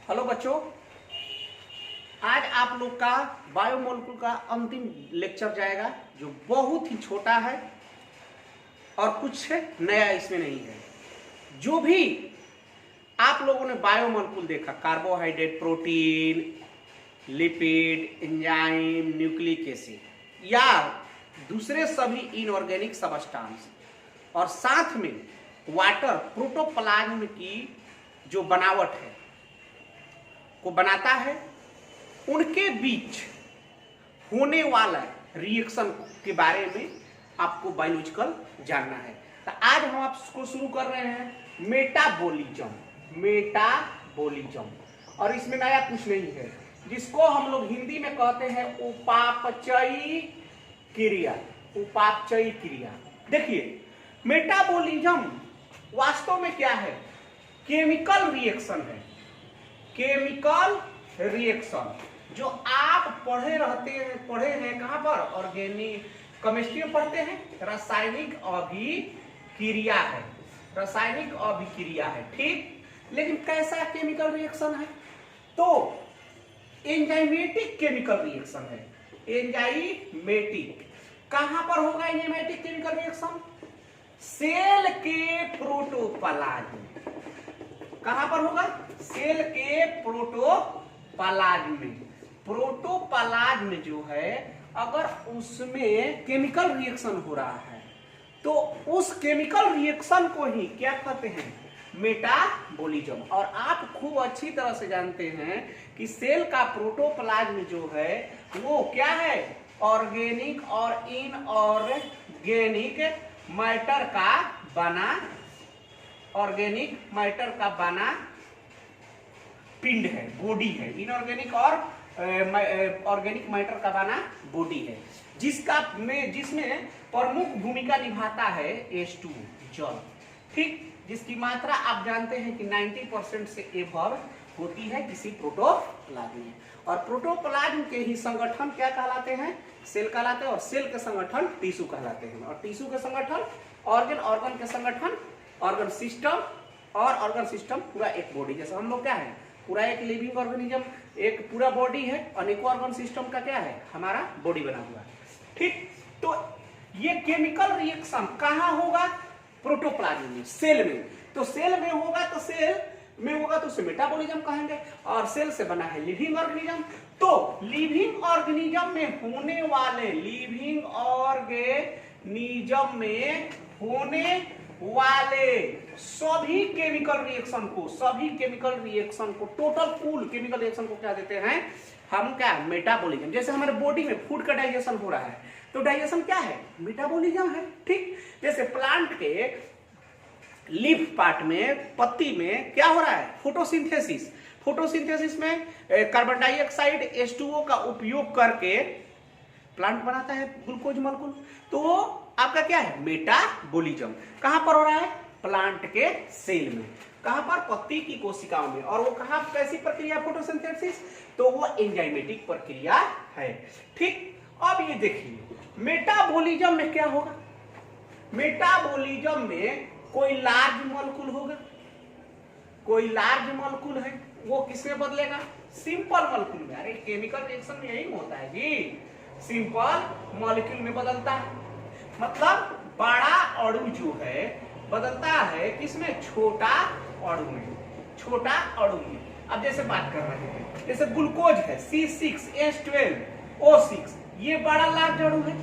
Hello बच्चों, आज आप लोग का बायोमोलिक्यूल का अंतिम लेक्चर जाएगा जो बहुत ही छोटा है और कुछ नया इसमें नहीं है। जो भी आप लोगों ने बायोमोलिक्यूल देखा, carbohydrate, protein, lipid, enzyme, nucleic acid या दूसरे सभी इनऑर्गेनिक सबस्टांस और साथ में वाटर, प्रोटोप्लाज्म की जो बनावट है को बनाता है, उनके बीच होने वाला रिएक्शन के बारे में आपको बायोलॉजिकल जानना है। तो आज हम आपको शुरू कर रहे हैं मेटाबॉलिज्म और इसमें नया कुछ नहीं है, जिसको हम लोग हिंदी में कहते हैं उपापचयी क्रिया। देखिए, मेटाबॉलिज्म वास्तव में क्या है? केमिकल रिएक्शन है। केमिकल रिएक्शन जो आप पढ़े हैं कहां पर? ऑर्गेनिक केमिस्ट्री में पढ़ते हैं। रासायनिक अभिक्रिया है, ठीक। लेकिन कैसा केमिकल रिएक्शन है? तो एंजाइमेटिक केमिकल रिएक्शन है। एंजाइमेटिक कहां पर होगा? एंजाइमेटिक केमिकल रिएक्शन सेल के प्रोटोप्लाज्म। कहां पर होगा? सेल के प्रोटोप्लाज्म में। प्रोटोप्लाज्म जो है, अगर उसमें केमिकल रिएक्शन हो रहा है तो उस केमिकल रिएक्शन को ही क्या कहते हैं? मेटाबॉलिज्म। और आप खूब अच्छी तरह से जानते हैं कि सेल का प्रोटोप्लाज्म जो है वो क्या है? ऑर्गेनिक और इनऑर्गेनिक मैटर का बना पिंड है, बॉडी है। इनऑर्गेनिक और ऑर्गेनिक मैटर का बना बॉडी है, जिसमें प्रमुख भूमिका निभाता है H2 जल, ठीक। जिसकी मात्रा आप जानते हैं कि 90% से एबव होती है किसी प्रोटोप्लाज्म में। और प्रोटोप्लाज्म के ही संगठन क्या कहलाते हैं? सेल कहलाते हैं। और सेल के संगठन टिश्यू कहलाते हैं। और टिश्यू के संगठन ऑर्गन के संगठन ऑर्गन सिस्टम। और ऑर्गन सिस्टम पूरा एक बॉडी। जैसे हम लोग क्या है? पूरा एक लिविंग ऑर्गेनिज्म, एक पूरा बॉडी है। अनेकों ऑर्गन सिस्टम का क्या है? हमारा बॉडी बना हुआ है, ठीक। तो ये केमिकल रिएक्शन कहाँ होगा? प्रोटोप्लाज्म में, सेल में। तो सेल में होगा तो उसे मेटाबॉलिज्म कहेंगे। और सेल से बना है लिविंग ऑर्गेनिज्म। तो लिविंग ऑर्गेनिज्म में होने वाले सभी केमिकल रिएक्शन को टोटल कुल केमिकल रिएक्शन को क्या देते हैं हम? क्या? मेटाबॉलिज्म। जैसे हमारे बॉडी में फूड का डाइजेशन हो रहा है तो डाइजेशन क्या है? मेटाबॉलिज्म है, ठीक। जैसे प्लांट के लीफ पार्ट में, पत्ती में क्या हो रहा है? फोटोसिंथेसिस में कार्बन डाइऑक्साइड H2O का उपयोग करके प्लांट बनाता है ग्लूकोज मॉलिक्यूल। तो आपका क्या है? मेटाबॉलिज्म। कहां पर हो रहा है? प्लांट के सेल में। कहां पर? पत्ती की कोशिकाओं में। और वो कहां? कैसी प्रक्रिया? फोटोसिंथेसिस। तो वो एंजाइमेटिक प्रक्रिया है, ठीक। अब ये देखिए, मेटाबॉलिज्म में क्या होगा? मेटाबॉलिज्म में कोई लार्ज मॉलिक्यूल होगा, कोई लार्ज मॉलिक्यूल है, वो किसमें बदलेगा? सिंपल मॉलिक्यूल में। अरे केमिकल रिएक्शन में यही होता है जी, सिंपल मॉलिक्यूल में बदलता है। मतलब बड़ा अणु जो है बदलता है किसमें? छोटा अणु में। अब जैसे बात कर रहे हैं, जैसे ग्लूकोज है C6H12O6, ये बड़ा लार्ज अणु है।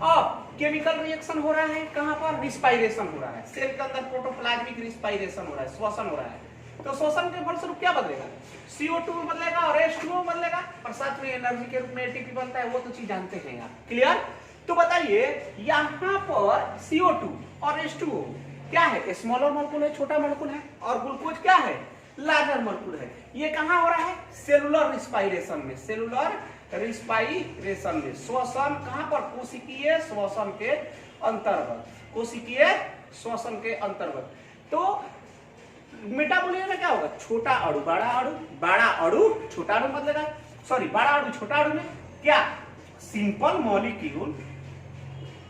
अब केमिकल रिएक्शन हो रहा है कहां पर? रिस्पायरेशन हो रहा है। सेल के अंदर प्रोटोप्लाज्मिक रिस्पायरेशन हो रहा है, श्वसन हो रहा है। तो श्वसन के फलस्वरूप क्या बदलेगा? CO2 में बदलेगा और H2O में बदलेगा। और साथ में एनर्जी के रूप में ATP बनता है, वो तो चीज जानते हैं आप, क्लियर। तो बताइए, यहाँ पर CO2 और H2O क्या है? स्मॉलर मॉलिक्यूल है, छोटा मॉलिक्यूल है। और ग्लूकोज क्या है? लार्जर मॉलिक्यूल है। ये कहां हो रहा है? सेलुलर रिस्पायरेशन में। श्वसन कहां पर? कोशिकीय श्वसन के अंतर्गत। तो मेटाबॉलिज्म में क्या होगा? छोटा अणु बड़ा अणु छोटा अणु बदलेगा। बड़ा अणु छोटा अणु में क्या? सिंपल मॉलिक्यूल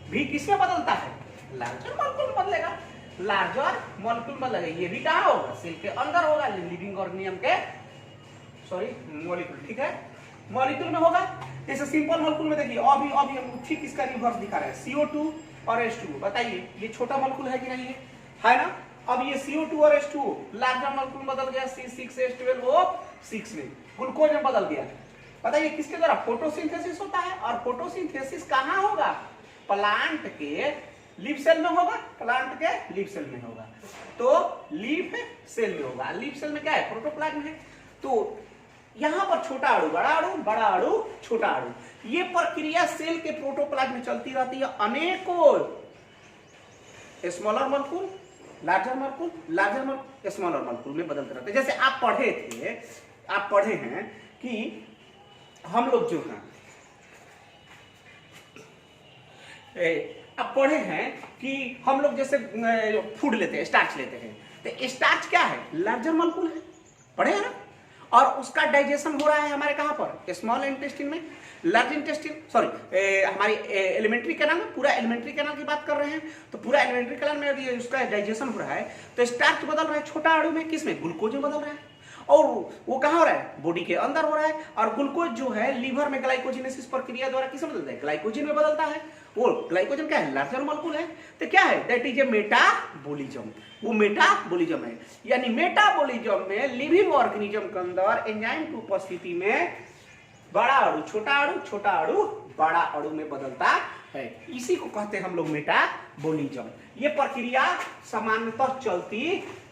भी किसमें बदलता है? लार्जर मॉलिक्यूल में बदलेगा। लार्जर मॉलिक्यूल में लगे, ये भी कहाँ होगा? सेल के अंदर होगा, लिविंग ऑर्गेनिज्म के सॉरी मॉलिक्यूल, ठीक है, मॉलिक्यूल में होगा। जैसे सिंपल मॉलिक्यूल में देखिए अभी हम ठीक इसका रिवर्स दिखा रहे हैं, CO2 और H2O। बताइए ये छोटा मॉलिक्यूल है कि नहीं है ना। अब ये CO2 और H2O लार्जर मॉलिक्यूल में बदल गया C6H12O6 में, ग्लूकोज में बदल गया। बताइए किसके द्वारा, फोटोसिंथेसिस होता है। और फोटोसिंथेसिस कहाँ होगा, प्लांट के लीफ सेल में होगा, प्लांट के लीफ सेल में होगा। तो लीफ सेल में होगा, लीफ सेल में क्या है, प्रोटोप्लाज्म है। तो यहां पर छोटा अणु बड़ा अणु, बड़ा अणु छोटा अणु, ये प्रक्रिया सेल के प्रोटोप्लाज्म में चलती रहती है। अनेकों smaller molecule, larger molecule, larger molecule, smaller molecule में बदलते रहते हैं। जैसे आप पढ़े हैं कि हम लोग जो हैं, अब पढ़े हैं कि हम लोग जैसे फूड लेते हैं, स्टार्च लेते हैं, तो स्टार्च क्या है, लार्जर मॉलिक्यूल है, पढ़े हैं ना। और उसका डाइजेशन हो रहा है हमारे कहां पर, स्मॉल इंटेस्टिन में, लार्ज इंटेस्टिन, सॉरी हमारी एलिमेंट्री कैनाल में, पूरा एलिमेंट्री कैनाल की बात कर रहे हैं। तो पूरा एलिमेंट्री कैनाल में यदि उसका डाइजेशन हो रहा है तो स्टार्च बदल रहा है छोटा अणु में, किसमें, ग्लूकोज में बदल रहा है। और वो कहां हो रहा है, बॉडी के अंदर हो रहा है। और ग्लूकोज जो है लीवर में ग्लाइकोजिनेसिस प्रक्रिया द्वारा किसमें बदलता है, ग्लाइकोजन में बदलता है। वो ग्लाइकोजन क्या है, लार्जर मॉलिक्यूल है। तो क्या है, दैट इज ए मेटाबॉलिज्म, वो मेटाबॉलिज्म है। यानी मेटाबॉलिज्म में लिविंग ऑर्गेनिज्म के अंदर एंजाइम की उपस्थिति में बड़ा अणु छोटा अणु, छोटा अणु बड़ा अणु में बदलता है। इसी को कहते हैं हम लोग मेटाबॉलिज्म। ये प्रक्रिया सामान्यतः चलती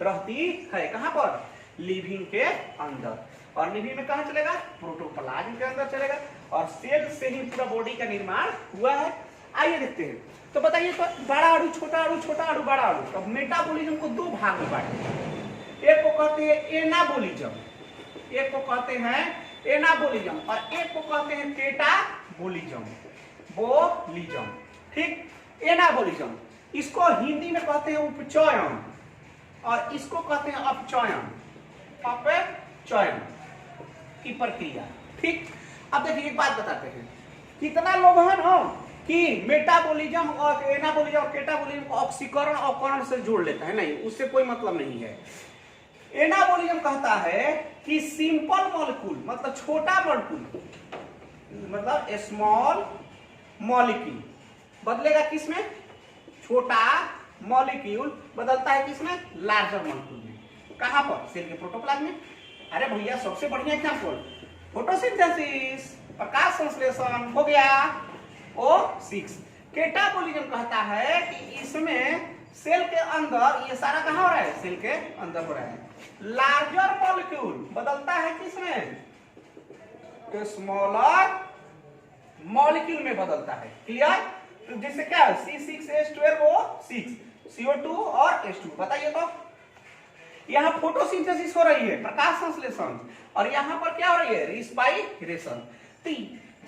रहती है कहां पर, लिविंग के अंदर। और लिविंग में कहां चलेगा, प्रोटोप्लाज्म के अंदर चलेगा। और सेल से ही पूरा बॉडी का निर्माण हुआ है। आइए देखते हैं। तो बताइए, तो बड़ा अणु छोटा अणु, छोटा अणु बड़ा अणु, तो मेटाबॉलिज्म को दो भाग में बांटे। एक को कहते हैं एनाबॉलिज्म, एक को कहते हैं एनाबॉलिज्म, और एक को कहते हैं केटाबॉलिज्म, बोलिज्म। ठीक, एनाबॉलिज्म इसको हिंदी में कहते हैं उपचयन, और इसको कहते हैं अपचयन, अपचयन की प्रक्रिया। ठीक, अब देखिए एक बात बताते हैं, कितना लोग हैं ना कि मेटाबॉलिज्म और एनाबॉलिज्म और केटाबॉलिज्म को ऑक्सीकरण अवकरण से जोड़ लेता है, नहीं, उससे कोई मतलब नहीं है। एनाबॉलिज्म कहता है कि सिंपल मॉलिक्यूल मतलब छोटा मॉलिक्यूल, मतलब स्मॉल मॉलिक्यूल बदलेगा किसमें, छोटा मॉलिक्यूल बदलता है किसमें, लार्जर मॉलिक्यूल में। कहां पर, सेल के प्रोटोप्लाज्म में। अरे भैया सबसे बढ़िया एग्जांपल, फोटोसिंथेसिस, प्रकाश संश्लेषण हो गया O6। केटाबॉलिज्म कहता है कि इसमें सेल के अंदर ये सारा कहां हो रहा है, सेल के अंदर हो रहा है। लार्जर मॉलिक्यूल बदलता है किसमें, स्मॉलर मॉलिक्यूल में बदलता है। क्लियर, तो जैसे क्या है, C6H12O6, CO2 और H2। बताइए तो, यहां फोटोसिंथेसिस हो रही है, प्रकाश संश्लेषण, और यहां पर क्या हो रही है, रिस्पाइरेशन। तो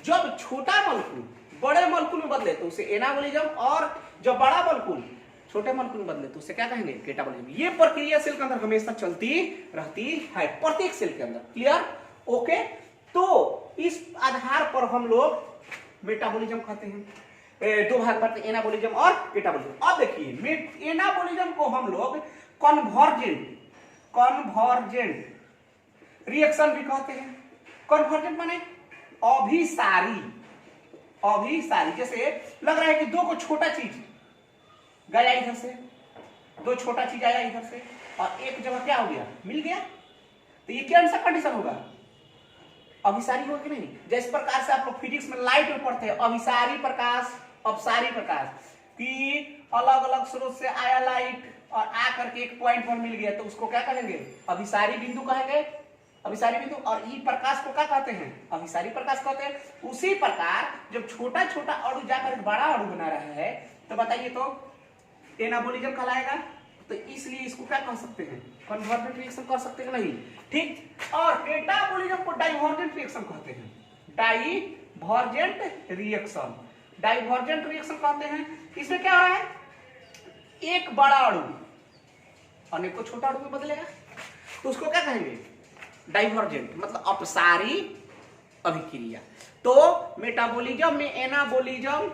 जब छोटा मॉलिक्यूल बड़े मॉलिक्यूल में बदले तो उसे एनाबॉलिज्म, और जब बड़ा मॉलिक्यूल छोटे मॉलिक्यूल में बदले तो उसे क्या कहेंगे, केटाबॉलिज्म। ये प्रक्रिया सेल के अंदर हमेशा चलती रहती है, प्रत्येक सेल के अंदर। Clear, okay. तो इस आधार पर हम लोग मेटाबॉलिज्म कहते हैं। दो भाग करते हैं, एनाबॉलिज्म और केटाबॉलिज्म। अब देखिए, एनाबॉलिज्म को हम लोग कन्वर्जेंट रिएक्शन भी कहते हैं। कन्वर्जेंट माने अभिसारी। जैसे लग रहा है कि दो को छोटा चीज गया इधर से, दो छोटा चीज आया इधर से, और एक जगह क्या हो गया, मिल गया, तो ये कौन सा कंडीशन होगा, अभिसारी होगा कि नहीं। जिस प्रकार से आप लोग फिजिक्स में लाइट में पढ़ते हैं, अभिसारी प्रकाश, अपसारी प्रकाश, कि अलग अलग स्रोत से आया लाइट और आकर के एक पॉइंट पर मिल गया, तो उसको क्या कहेंगे, अभिसारी बिंदु कहेंगे, अभिसारी बिंदु। और ई प्रकाश को क्या कहते हैं, अभिसारी प्रकाश कहते हैं। उसी प्रकार जब छोटा छोटा अणु जाकर बड़ा अणु बना रहा है, तो बताइए तो एनाबॉलिज्म कहलाएगा। तो इसलिए इसको क्या कह सकते हैं, कन्वर्जेंट रिएक्शन कह सकते हैं नहीं। ठीक, और केटाबॉलिज्म को डाइवर्जेंट रिएक्शन कहते हैं, डाइवर्जेंट रिएक्शन कहते हैं। इसमें क्या हो रहा है, एक बड़ा अणु अनेकों छोटा अणु में बदलेगा, तो उसको क्या कहेंगे, डाइवर्जेंट, मतलब अपसारी अभिक्रिया। तो मेटाबॉलिज्म में anabolism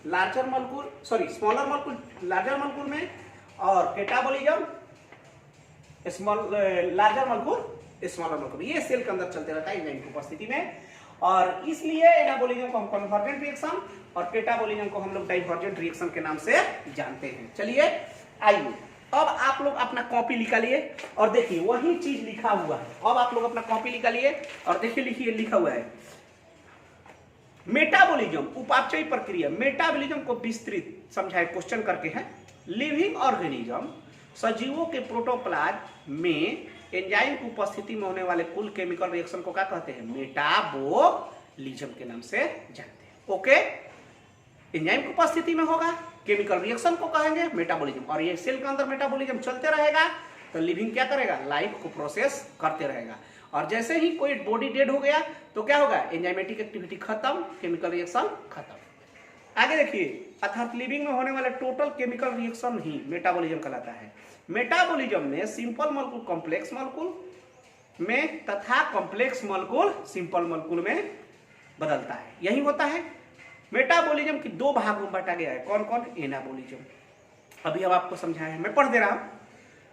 larger molecule, sorry smaller molecule larger molecule में, और catabolism small larger molecule smaller molecule, ये सेल के अंदर चलते रहता है एंजाइम की उपस्थिति में। और इसलिए एनाबोलिज्म को हम कन्वर्जेंट रिएक्शन और कैटाबोलिज्म को हम लोग डाइवर्जेंट रिएक्शन के नाम से जानते हैं। चलिए आइए अब आप लोग अपना कॉपी निकालिए और देखिए वही चीज लिखा हुआ है। अब आप लोग अपना कॉपी निकालिए और देखिए लिखिए लिखा हुआ है मेटाबॉलिज्म उपापचयी प्रक्रिया। मेटाबॉलिज्म को विस्तृत समझाए क्वेश्चन करके है। लिविंग ऑर्गेनिज्म सजीवों के प्रोटोप्लाज्म में एंजाइम की उपस्थिति में होने वाले कुल केमिकल रिएक्शन को क्या कहते हैं? मेटाबॉलिज्म के नाम से जानते हैं। ओके, एंजाइम की उपस्थिति में होगा केमिकल रिएक्शन को कहेंगे मेटाबॉलिज्म। और ये सेल के अंदर मेटाबॉलिज्म चलते रहेगा तो लिविंग क्या करेगा? लाइफ को प्रोसेस करते रहेगा। और जैसे ही कोई बॉडी डेड हो गया तो क्या होगा? एंजाइमेटिक एक्टिविटी खत्म, केमिकल रिएक्शन खत्म। आगे देखिए, अर्थात लिविंग में होने वाले टोटल केमिकल रिएक्शन ही मेटाबॉलिज्म कहलाता है। मेटाबॉलिज्म में सिंपल मॉलिक्यूल कॉम्प्लेक्स मॉलिक्यूल में तथा कॉम्प्लेक्स मॉलिक्यूल सिंपल मॉलिक्यूल में बदलता है। यही होता है। मेटाबॉलिज्म की दो भाग में बांटा गया है। कौन कौन? एनाबॉलिज्म, अभी अब आपको समझाया है, मैं पढ़ दे रहा हूं।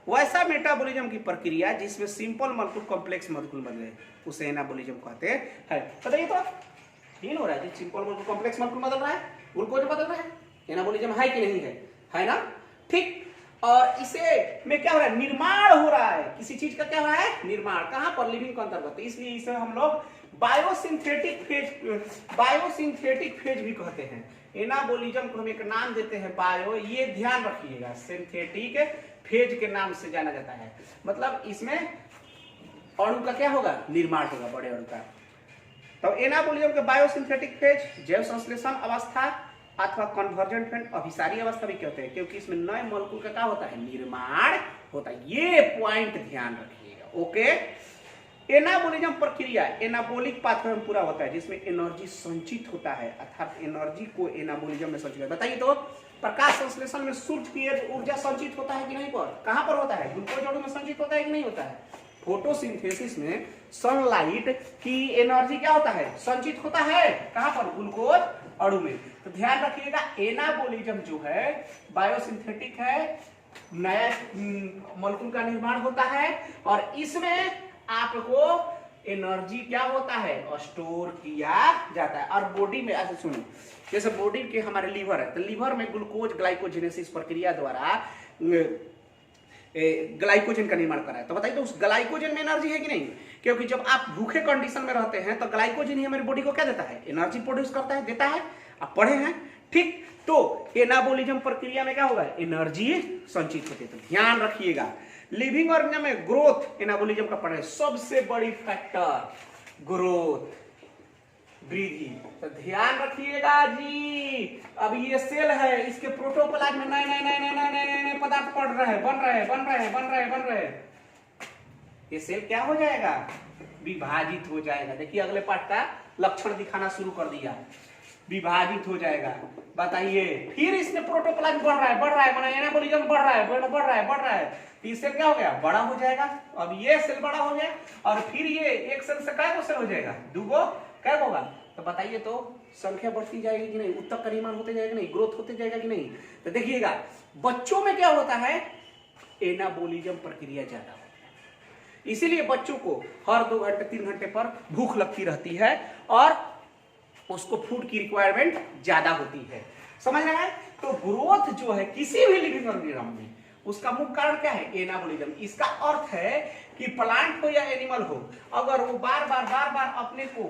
वैसा मेटाबॉलिज्म की प्रक्रिया जिसमें सिंपल मॉलिक्यूल कॉम्प्लेक्स मॉलिक्यूल बदले उसे एनाबॉलिज्म कहते हैं। बताइए तो फील हो रहा है सिंपल मॉलिक्यूल कॉम्प्लेक्स मॉलिक्यूल बदल रहा है, ग्लूकोज बदल रहा है, एनाबॉलिज्म है कि नहीं है? है ना? ठीक। और इसे में क्या हो रहा है? निर्माण हो रहा है। किसी चीज का क्या हो रहा है? निर्माण। कहां पर? लिविंग के अंतर्गत। इसलिए इसे हम लोग बायोसिंथेटिक फेज भी कहते हैं। एनाबॉलिज्म को हम एक नाम देते हैं बायो, ये ध्यान रखिएगा, सिंथेटिक फेज के नाम से जाना जाता है। मतलब इसमें अणु का क्या होगा? निर्माण होगा, बड़े अणु का। तो एनाबॉलिज्म के बायोसिंथेटिक फेज जैव संश्लेषण अवस्था अथवा कन्वर्जेंट फेज अभिसारी अवस्था भी कहते हैं, क्योंकि इसमें नए मॉलिक्यूल का क्या होता है? निर्माण होता है। ये पॉइंट ध्यान रखिएगा। ओके, एनाबॉलिज्म प्रक्रिया एनाबॉलिक पाथवे में पूरा होता है जिसमें एनर्जी संचित होता है, अर्थात एनर्जी को एनाबॉलिज्म में संचित। बताइए तो प्रकाश संश्लेषण में सूर्य की ऊर्जा संचित होता है कि नहीं? पर कहां पर होता है? ग्लूकोज अणु में संचित होता है कि नहीं होता है? फोटोसिंथेसिस में सनलाइट की एनर्जी क्या होता है? संचित होता है। कहां पर? ग्लूकोज अणु में। तो ध्यान रखिएगा, एनाबॉलिज्म जो है बायोसिंथेटिक है, नया मॉलिक्यूल का निर्माण होता है और इसमें आपको एनर्जी क्या होता है? स्टोर किया जाता है। और बॉडी में ऐसे सुनो, जैसे बॉडी के हमारे लीवर है तो लीवर में ग्लूकोज ग्लाइकोजेनेसिस प्रक्रिया द्वारा ग्लाइकोजन का निर्माण करा है। तो बताइए तो उस ग्लाइकोजन में एनर्जी है कि नहीं? क्योंकि जब आप भूखे कंडीशन में रहते हैं तो ग्लाइकोजन ही हमारी बॉडी को क्या देता है? एनर्जी प्रोड्यूस करता है, देता है। आप पढ़े हैं, ठीक। तो एनाबॉलिज्म प्रक्रिया में क्या होगा? एनर्जी संचित होती है। तो ध्यान रखिएगा, लिविंग ऑर्गेनिज्म में ग्रोथ एनाबॉलिज्म का पढ़े सबसे बड़ी फैक्टर ग्रोथ, वृद्धि। तो ध्यान रखिएगा जी। अब ये सेल है, इसके प्रोटोप्लाज्म में नए नए नए नए नए नए नए पदार्थ पड़ रहे हैं, बन रहे। ये सेल क्या हो जाएगा? विभाजित हो जाएगा। देखिए अगले पार्ट का लक्षण दिखाना शुरू कर दिया, विभाजित हो जाएगा। बताइए, फिर इसमें प्रोटोप्लाज्म बढ़ रहा है, एनाबॉलिज्म बढ़ रहा है। इससे क्या हो गया? बड़ा हो जाएगा। अब ये सेल बड़ा हो गया और फिर ये एक सेल से काय सेल हो जाएगा? दूगो क्या होगा? तो बताइए तो संख्या बढ़ती जाएगी कि नहीं? उत्तक का निर्माण होते जाएगा नहीं? ग्रोथ होते जाएगा कि नहीं? तो देखिएगा, बच्चों में क्या होता है? एनाबॉलिज्म प्रक्रिया ज्यादा होती है। इसीलिए बच्चों को हर 2 घंटे 3 घंटे पर भूख लगती रहती है और उसको फूड की रिक्वायरमेंट ज्यादा होती है। समझ रहे हैं? तो ग्रोथ जो है किसी भी लिविंग ऑर्गेनिज्म में, उसका मुख्य कारण क्या है? एनाबॉलिज्म। इसका अर्थ है कि प्लांट हो या एनिमल हो, अगर वो बार बार अपने को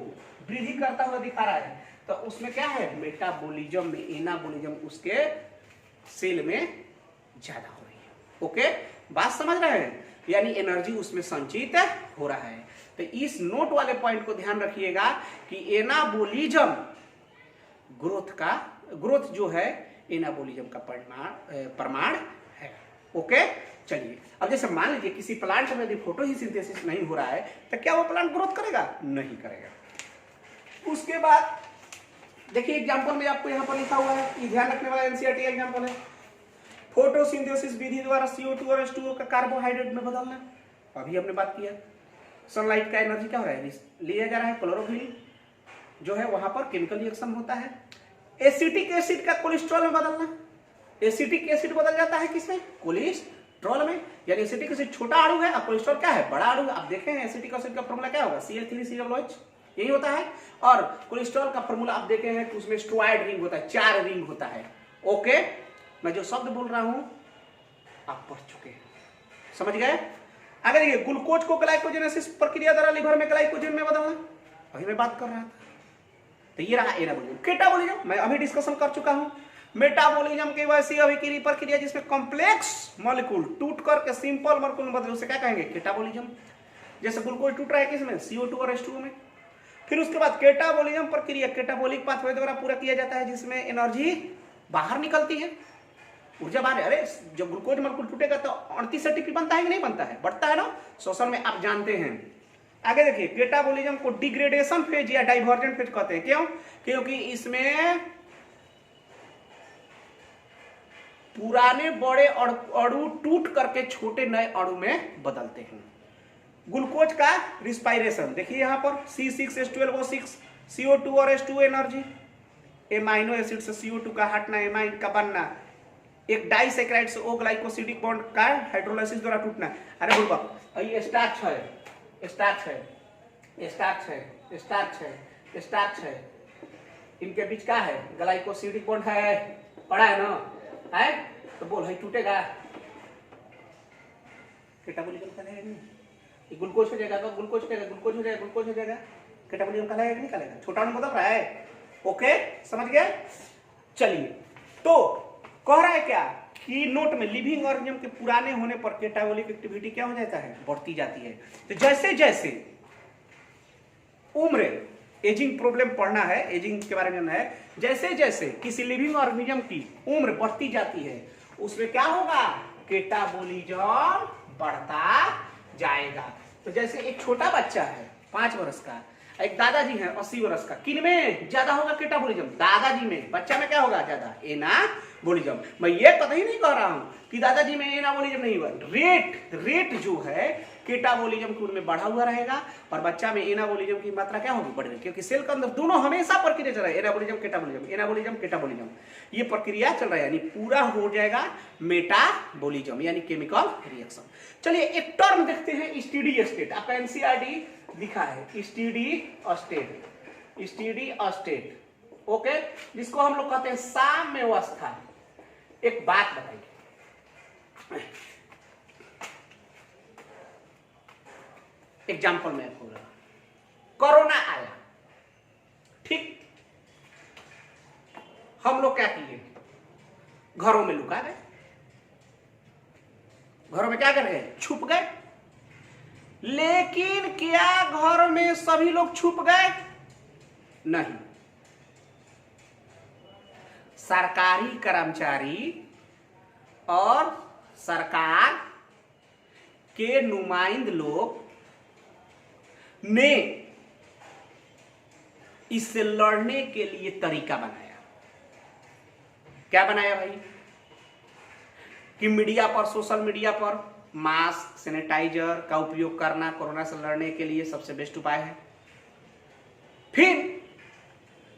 वृद्धि करता हुआ दिखा रहा है तो उसमें क्या है? मेटाबॉलिज्म में एनाबॉलिज्म उसके सेल में ज्यादा हो रही है। ओके, बात समझ रहे हैं? यानी एनर्जी उसमें संचित हो रहा है। तो इस नोट वाले पॉइंट को ध्यान रखिएगा कि एनाबॉलिज्म ग्रोथ जो है एनाबॉलिज्म का प्रमाण है। ओके, चलिए अब जैसे मान लीजिए किसी प्लांट में यदि फोटोसिंथेसिस नहीं हो रहा है तो क्या वो प्लांट ग्रोथ करेगा? नहीं करेगा। उसके बाद देखिए एग्जांपल में आपको यहां पर लिखा हुआ है, ये ध्यान रखने वाला एनसीईआरटी एग्जांपल है। फोटोसिंथेसिस विधि द्वारा CO2 और H2O का कार्बोहाइड्रेट में बदलना। अभी हमने बात किया, सनलाइट का एनर्जी क्या हो रहा है? लिया जा रहा है। क्लोरोफिल जो है वहां पर केमिकल रिएक्शन होता है। एसिटिक एसिड का कोलेस्ट्रॉल में बदलना। एसिटिक एसिड बदल जाता है किसमें? कोलेस्ट्रॉल कोलेस्ट्रॉल में, यानी एसिटिक एसिड छोटा अणु है और कोलेस्ट्रॉल क्या है, बड़ा अणु है। आप देखें एसिटिक एसिड का फॉर्मूला क्या होगा, Cl3COOH, यही होता है। और कोलेस्ट्रॉल का फॉर्मूला आप देखे हैं कि उसमें स्ट्रॉयड रिंग होता है, 4 रिंग होता है। ओके, मैं जो शब्द बोल रहा हूं आप पढ़ चुके हैं, समझ गए। आगे देखिए, ग्लूकोज को ग्लाइकोजेनेसिस प्रक्रिया द्वारा लिवर में ग्लाइकोजन में बदलना, अभी मैं बात कर रहा था। तो ये रहा एनाबॉलिज्म। केटाबॉलिज्म मैं अभी डिस्कशन कर चुका हूं। मेटाबॉलिज्म की वैसी अभिक्रिया प्रक्रिया जिसमें कॉम्प्लेक्स मॉलिक्यूल टूट करके सिंपल मॉलिक्यूल में बदले, उसे क्या कहेंगे, केटाबॉलिज्म। जैसे ग्लूकोज टूट रहा है किसमें, CO2 और H2O में। फिर उसके बाद केटाबॉलिज्म प्रक्रिया केटाबॉलिक पाथवे द्वारा पूरा किया जाता है, जिसमें एनर्जी बाहर निकलती है, ऊर्जा बाहर। अरे जब ग्लूकोज मॉलिक्यूल टूटेगा तो 38 ATP बनता है कि नहीं बनता है, बढ़ता है ना श्वसन में, आप जानते हैं। आगे देखिए, केटाबॉलिज्म को डिग्रेडेशन फेज या डाइवर्जेंट फेज कहते हैं। क्यों, क्योंकि इसमें पुराने बड़े अणु टूट करके छोटे नए अणु में बदलते हैं। ग्लूकोज का रिस्पायरेशन देखिए यहां पर C6H12O6, CO2 और H2O एनर्जी, एमाइनो एसिड से CO2 का हटना, एमाइन का बनना, एक डाइसैकेराइड से O ग्लाइकोसिडिक बॉन्ड का हाइड्रोलाइसिस द्वारा टूटना। अरे बुलबक, ये स्टार्च है, स्टार्च है, स्टार्च है, स्टार्च है, स्टार्च है, इनके बीच क्या है, ग्लाइकोसिडिक बॉन्ड है, पढ़ा है ना, है तो बोल है टूटेगा, केटाबॉलिज्म का है नहीं, ये ग्लूकोज हो जाएगा, ग्लूकोज हो जाएगा, ग्लूकोज हो जाएगा, ग्लूकोज हो जाएगा, केटाबॉलिज्म का है नहीं करेगा, छोटा अणु बदल रहा है। ओके, समझ गए। चलिए, तो कह रहा है क्या कि नोट में लिविंग ऑर्गेनिज्म के पुराने होने पर केटाबॉलिक एक्टिविटी क्या हो जाता है, बढ़ती जाती है। तो जैसे जैसे उम्र, एजिंग प्रॉब्लम पढ़ना है, एजिंग के बारे में है, जैसे जैसे किसी लिविंग ऑर्गेनिज्म की उम्र बढ़ती जाती है उसमें क्या होगा, केटाबॉलिज्म बढ़ता जाएगा। तो जैसे एक छोटा बच्चा है 5 वर्ष का, एक दादाजी है 80 वर्ष का, किन में ज्यादा होगा केटाबॉलिज्म, दादाजी में, बच्चा में क्या होगा ज्यादा, एनाबॉलिज्म। मैं ये कतई नहीं कह रहा हूं कि दादाजी में एनाबॉलिज्म नहीं हुआ, रेट जो है केटाबॉलिज्म की उनमें बढ़ा हुआ रहेगा और बच्चा में एनाबॉलिज्म की मात्रा क्या होगी, बढ़ेगी, क्योंकि सेल के अंदर दोनों हमेशा प्रक्रिया चल रहा है, एनाबॉलिज्म केटाबॉलिज्म, एनाबॉलिज्म केटाबॉलिज्म, ये प्रक्रिया चल रहा है, यानी पूरा हो जाएगा मेटाबॉलिज्म यानी केमिकल रिएक्शन। चलिए एक टर्म देखते हैं, स्टेडी स्टेट, आपका एनसीईआरटी लिखा है steady state, steady state, okay, जिसको हम लोग कहते हैं साम्य अवस्था। एक बात बताइए, एग्जाम्पल में बोल रहा, कोरोना आया, ठीक, हम लोग क्या किए, घरों में लुका गए, घरों में क्या कर रहे हैं, छुप गए। लेकिन क्या घर में सभी लोग छुप गए, नहीं, सरकारी कर्मचारी और सरकार के नुमाइंद लोग ने इससे लड़ने के लिए तरीका बनाया। क्या बनाया भाई, कि मीडिया पर, सोशल मीडिया पर मास्क, सैनिटाइजर का उपयोग करना कोरोना से लड़ने के लिए सबसे बेस्ट उपाय है। फिर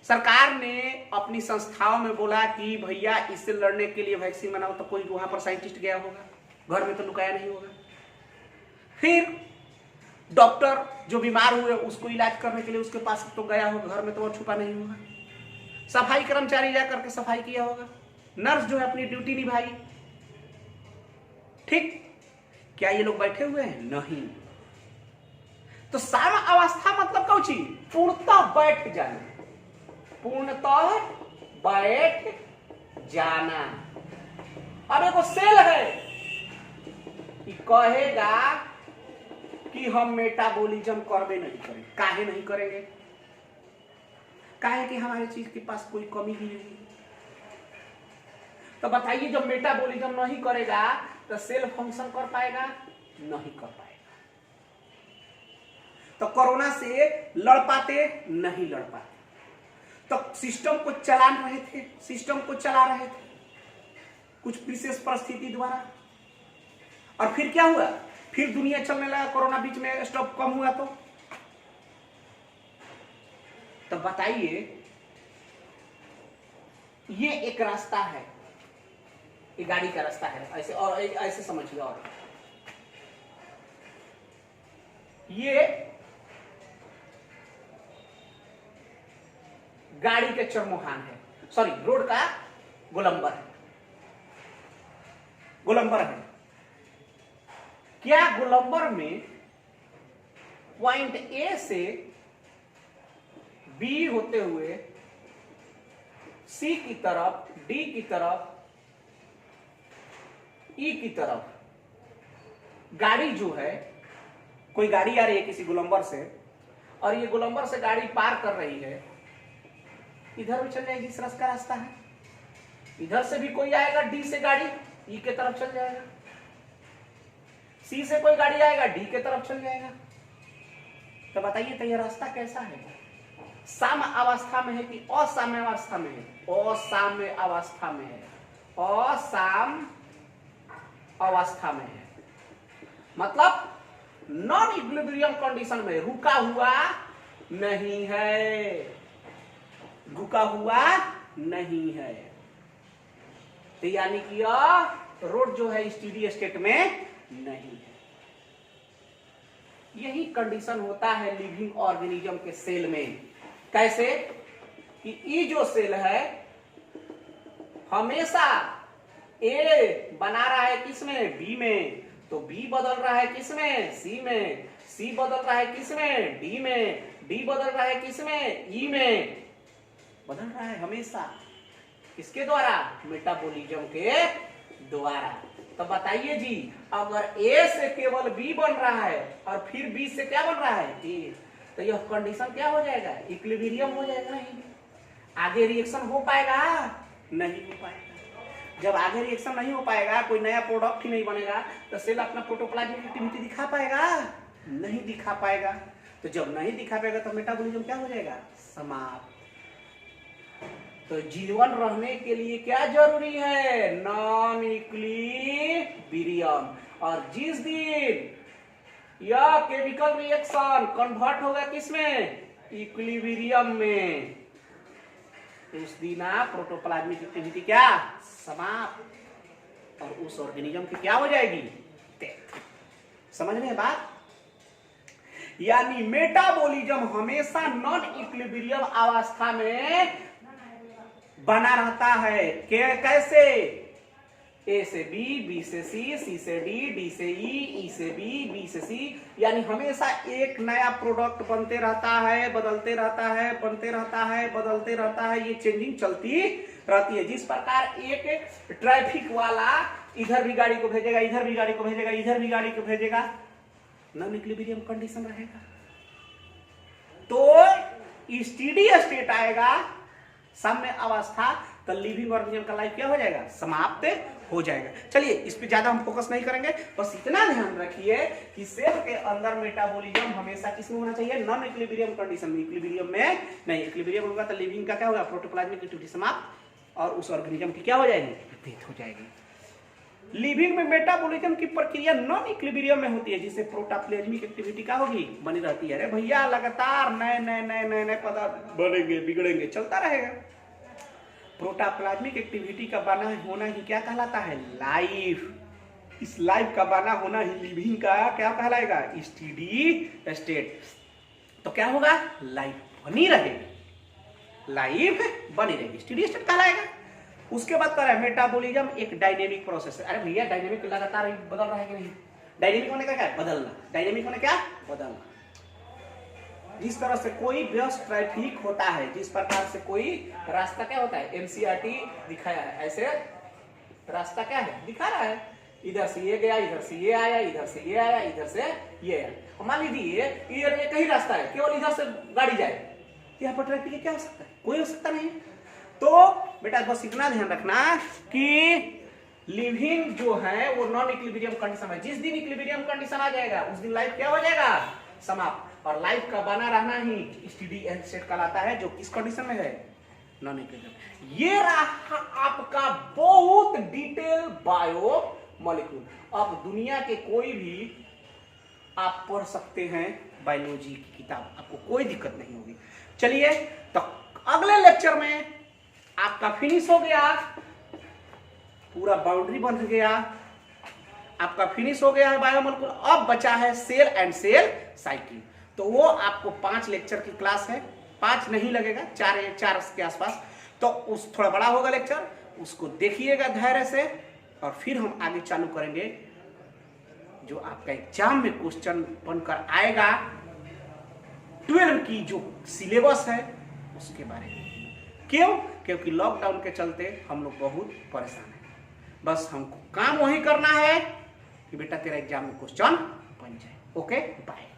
सरकार ने अपनी संस्थाओं में बोला कि भैया इससे लड़ने के लिए वैक्सीन बनाओ, तो कोई वहां पर साइंटिस्ट गया होगा, घर में तो लुकाया नहीं होगा। फिर डॉक्टर जो बीमार हुए उसको इलाज करने के लिए उसके पास तो गया होगा, घर में तो वो छुपा नहीं होगा। सफाई कर्मचारी जाकर के सफाई किया होगा, नर्स जो है अपनी ड्यूटी निभाई, ठीक। क्या ये लोग बैठे हुए हैं, नहीं। तो सारा अवस्था मतलब कौन चीज, पूर्णतः बैठ जाना, पूर्णतः बैठ जाना। अब एक सेल है कि कहेगा कि हम मेटाबॉलिज्म करबे नहीं करेंगे। काहे नहीं करेंगे, काहे कि हमारे चीज के पास कोई कमी ही नहीं। तो बताइए, जब मेटाबॉलिज्म नहीं करेगा तो सेल फंक्शन कर पाएगा, नहीं कर पाएगा। तो कोरोना से लड़ पाते, नहीं लड़ पाते। तो सिस्टम को चला रहे थे, सिस्टम को चला रहे थे कुछ विशेष परिस्थिति द्वारा, और फिर क्या हुआ, फिर दुनिया चलने लगा, कोरोना बीच में स्टॉप कम हुआ। तो बताइए, ये एक रास्ता है, ये गाड़ी का रास्ता है, ऐसे और ऐसे समझिए। और ये गाड़ी के चरमोहान है, सॉरी रोड का गोलंबर है, गोलंबर है। क्या गोलंबर में पॉइंट ए से बी होते हुए सी की तरफ, डी की तरफ, ई की तरफ गाड़ी जो है, कोई गाड़ी आ रही है किसी गोलंबर से, और ये गोलंबर से गाड़ी पार कर रही है, इधर भी चल जाएगी, इस रस का रास्ता है। इधर से भी कोई आएगा डी से गाड़ी, ई के तरफ चल जाएगा। सी से कोई गाड़ी आएगा, डी के तरफ चल जाएगा। तो बताइए तो ये रास्ता कैसा है? साम्य अवस्था में है कि असाम्य अवस्था में है? असाम्य अवस्था में है, असाम्य अवस्था में है। मतलब नॉन इक्विलिब्रियम कंडीशन में, रुका हुआ नहीं है, रुका हुआ नहीं है। तो यानी कि यह रोड जो है स्टेडी स्टेट में नहीं है। यही कंडीशन होता है लिविंग ऑर्गेनिज्म के सेल में। कैसे कि ई जो सेल है हमेशा ए बना रहा है किसमें? बी में, तो बी बदल रहा है किसमें? सी में, सी बदल रहा है किसमें? डी में, डी बदल रहा है किसमें? ई में, बदल रहा है हमेशा। किसके द्वारा? मेटाबॉलिज्म के द्वारा। तो बताइए जी, अगर ए से केवल बी बन रहा है और फिर बी से क्या बन रहा है? ए, तो यह कंडीशन क्या हो जाएगा? इक्विलिब्रियम हो जाएगा। ही आगे रिएक्शन हो पाएगा? नहीं हो पाएगा। जब आगे रिएक्शन नहीं हो पाएगा, कोई नया प्रोडक्ट ही नहीं बनेगा, तो सेल अपना प्रोटोप्लाज्मिक एक्टिविटी दिखा पाएगा? नहीं दिखा पाएगा। तो जब नहीं दिखा पाएगा तो मेटाबॉलिज्म क्या हो जाएगा? समाप्त। तो जीवन रहने के लिए क्या जरूरी है? Non equilibrium. और जिस दिन यह केमिकल रिएक्शन कन्वर्ट होगा किसमें? इक्विलिब्रियम में, उस दिन आप प्रोटोप्लाज्मिक एक्टिविटी क्या? समाप्त। और उस ऑर्गेनिज्म की क्या हो जाएगी? डेथ। समझ रहे हैं बात? यानी मेटाबॉलिज्म हमेशा नॉन इक्विलिब्रियम अवस्था में बना रहता है। कैसे? ए से बी, बी से सी, सी से डी, डी से ई, ई से बी, बी से सी। यानी हमेशा एक नया प्रोडक्ट बनते रहता है, बदलते रहता है, बनते रहता है, बदलते रहता है। ये चेंजिंग चलती रहती है। जिस प्रकार एक ट्रैफिक वाला इधर भी गाड़ी को भेजेगा, इधर भी गाड़ी को भेजेगा, इधर भी गाड़ी को भेजेगा, नॉन इक्विलिब्रियम कंडीशन रहेगा। तो स्टेडी स्टेट आएगा, साम्य अवस्था, तो लिविंग ऑर्गेनिज्म का लाइफ क्या हो जाएगा? समाप्त हो जाएगा। चलिए इस पे ज्यादा हम फोकस नहीं करेंगे, बस इतना ध्यान रखिए कि सेल के अंदर मेटाबॉलिज्म हमेशा किसमें होना चाहिए? नॉन इक्विलिब्रियम कंडीशन में। इक्विलिब्रियम में नहीं। इक्विलिब्रियम होगा तो लिविंग का क्या होगा? प्रोटोप्लाज्मिक एक्टिविटी समाप्त, और उस ऑर्गेनिज्म की क्या हो जाएगी? डेथ हो जाएगी। लिविंग में मेटाबॉलिज्म की प्रक्रिया नॉन इक्विलिब्रियम में होती है, जिससे प्रोटोप्लाज्मिक एक्टिविटी क्या होगी? बनी रहती है। अरे भैया लगातार नए नए नए नए नए पदार्थ बनेंगे, बिगड़ेंगे, चलता रहेगा। प्रोटोप्लाज्मिक एक्टिविटी का बना होना ही क्या कहलाता है? लाइफ। इस लाइफ का बना होना ही लिविंग का क्या कहलाएगा? Steady state. तो क्या होगा? लाइफ बनी रहेगी, लाइफ बनी रहेगी, स्टेडी स्टेट कहलाएगा। उसके बाद कह रहा है मेटाबॉलिज्म एक डायनेमिक प्रोसेस है। अरे भैया डायनेमिक लगातार बदल रहा है कि नहीं? डायनेमिक होने का क्या? बदलना। डायनेमिक होने क्या? बदलना। जिस तरह से कोई व्यस्त ट्रैफिक होता है, जिस प्रकार से कोई रास्ता क्या होता है? एनसीईआरटी दिखाया है, ऐसे रास्ता क्या है? दिखा रहा है। इधर से ये गया, इधर से ये आया, इधर से ये आया, इधर से ये आया। मान लीजिए इधर एक ही रास्ता है, केवल इधर से गाड़ी जाए, यहाँ पर ट्रैफिक क्या हो सकता है? कोई हो सकता नहीं। तो बेटा बस इतना ध्यान रखना कि लिविंग जो है वो नॉन इक्विलिब्रियम कंडीशन है। जिस दिन इक्विलिब्रियम कंडीशन आ जाएगा उस दिन लाइफ क्या हो जाएगा? समाप्त। और लाइफ का बना रहना ही स्टेडी स्टेट कहलाता है, जो किस कंडीशन में है? Non equilibrium. ये रहा आपका बहुत डिटेल बायो मॉलिक्यूल। अब दुनिया के कोई भी आप पढ़ सकते हैं बायोलॉजी की किताब, आपको कोई दिक्कत नहीं होगी। चलिए तो अगले लेक्चर में आपका फिनिश हो गया पूरा बाउंड्री बन गया, आपका फिनिश हो गया है बायोमोलिकुलर। अब बचा है सेल एंड सेल साइकिल। तो वो आपको 5 लेक्चर की क्लास है, 5 नहीं लगेगा, 4 के आसपास। तो उस थोड़ा बड़ा होगा लेक्चर, उसको देखिएगा धैर्य से, और फिर हम आगे चालू करेंगे जो आपका एग्जाम में क्वेश्चन बनकर आएगा 12 की जो सिलेबस है उसके बारे में। क्यों? क्योंकि लॉकडाउन के चलते हम लोग बहुत परेशान हैं। बस हमको काम वही करना है कि बेटा तेरा एग्जाम में क्वेश्चन बन जाए। Okay, bye.